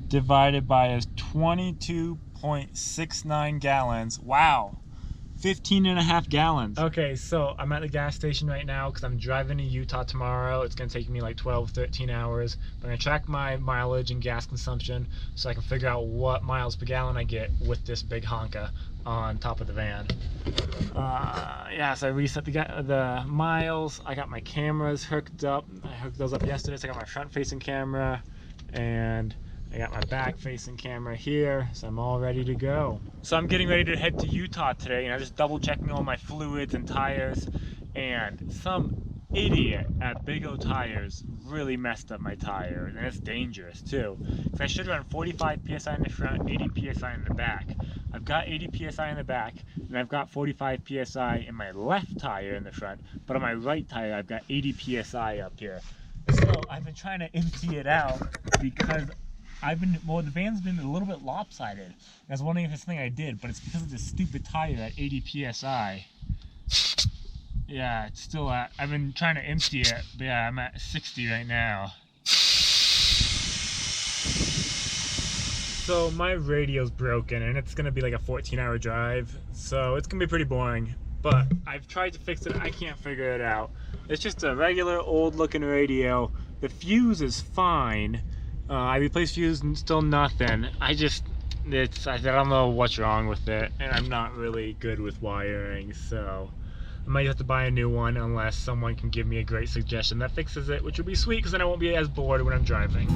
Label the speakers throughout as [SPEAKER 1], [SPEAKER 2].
[SPEAKER 1] divided by is 22.69 gallons. Wow. 15.5 gallons. Okay, so I'm at the gas station right now because I'm driving to Utah tomorrow. It's going to take me like 12, 13 hours. I'm going to track my mileage and gas consumption so I can figure out what miles per gallon I get with this big honka on top of the van. Yeah, so I reset the miles. I got my cameras hooked up. I hooked those up yesterday, so I got my front-facing camera and I got my back-facing camera here, so I'm all ready to go. So I'm getting ready to head to Utah today, and I'm just double-checking all my fluids and tires, and some idiot at Big O Tires really messed up my tire, and it's dangerous too. Because I should run 45 psi in the front, 80 psi in the back. I've got 80 psi in the back, and I've got 45 psi in my left tire in the front, but on my right tire I've got 80 psi up here. So I've been trying to empty it out because the van's been a little bit lopsided. I was wondering if it's something I did, but it's because of this stupid tire at 80 psi. Yeah, it's still at, I've been trying to empty it, but yeah, I'm at 60 right now. So my radio's broken, and it's gonna be like a 14-hour drive, so it's gonna be pretty boring. But I've tried to fix it, I can't figure it out. It's just a regular old-looking radio. The fuse is fine. I replaced fuse and still nothing. I don't know what's wrong with it, and I'm not really good with wiring, so I might have to buy a new one unless someone can give me a great suggestion that fixes it, which would be sweet because then I won't be as bored when I'm driving.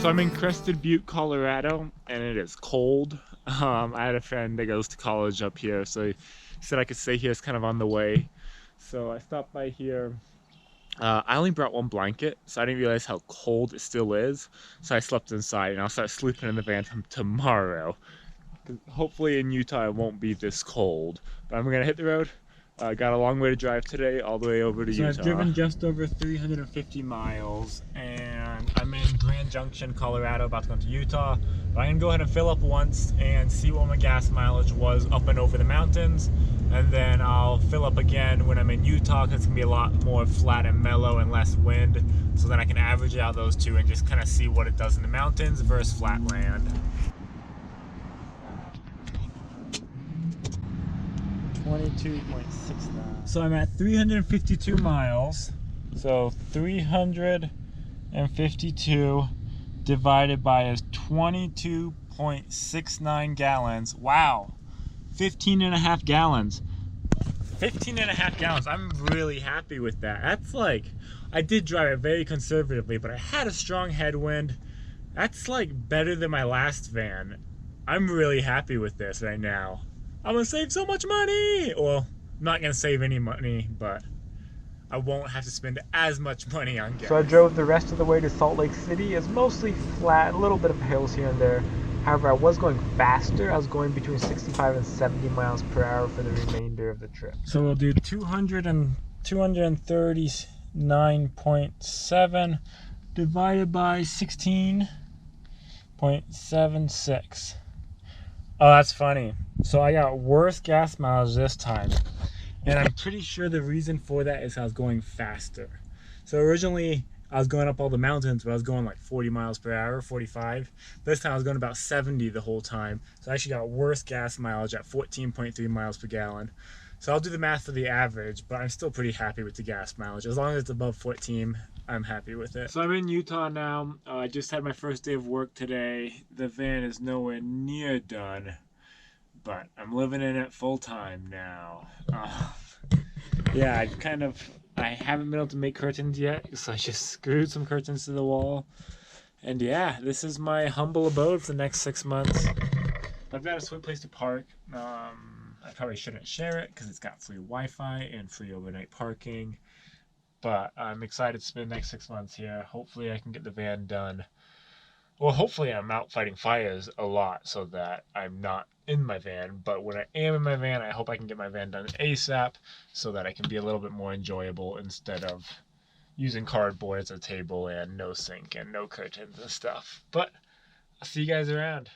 [SPEAKER 1] So I'm in Crested Butte, Colorado, and it is cold. I had a friend that goes to college up here, so he said I could stay here. It's kind of on the way. So I stopped by here. I only brought one blanket, so I didn't realize how cold it still is. So I slept inside, and I'll start sleeping in the van tomorrow. Hopefully in Utah it won't be this cold. But I'm gonna hit the road. Got a long way to drive today, all the way over to Utah. So I've driven just over 350 miles, and I'm in Grand Junction, Colorado, about to go to Utah. But I'm gonna go ahead and fill up once and see what my gas mileage was up and over the mountains, and then I'll fill up again when I'm in Utah, because it's gonna be a lot more flat and mellow and less wind. So then I can average out those two and just kind of see what it does in the mountains versus flat land. 22.69. So I'm at 352 miles. So 352 divided by is 22.69 gallons. Wow. 15.5 gallons. 15.5 gallons. I'm really happy with that. That's like, I did drive it very conservatively, but I had a strong headwind. That's like better than my last van. I'm really happy with this right now. I'm gonna save so much money! Well, I'm not gonna save any money, but I won't have to spend as much money on gas. So I drove the rest of the way to Salt Lake City. It's mostly flat, a little bit of hills here and there. However, I was going faster. I was going between 65 and 70 miles per hour for the remainder of the trip. So we'll do 239.7 divided by 16.76. Oh, that's funny. So I got worse gas mileage this time. And I'm pretty sure the reason for that is I was going faster. So originally I was going up all the mountains, but I was going like 40 miles per hour, 45. This time I was going about 70 the whole time. So I actually got worse gas mileage at 14.3 miles per gallon. So I'll do the math for the average, but I'm still pretty happy with the gas mileage. As long as it's above 14, I'm happy with it. So I'm in Utah now. I just had my first day of work today. The van is nowhere near done, but I'm living in it full time now. Yeah, I haven't been able to make curtains yet, so I just screwed some curtains to the wall. And yeah, this is my humble abode for the next 6 months. I've got a sweet place to park. I probably shouldn't share it because it's got free Wi-Fi and free overnight parking. But I'm excited to spend the next 6 months here. Hopefully I can get the van done. Well, hopefully I'm out fighting fires a lot so that I'm not in my van. But when I am in my van, I hope I can get my van done ASAP so that I can be a little bit more enjoyable instead of using cardboard as a table and no sink and no curtains and stuff. But I'll see you guys around.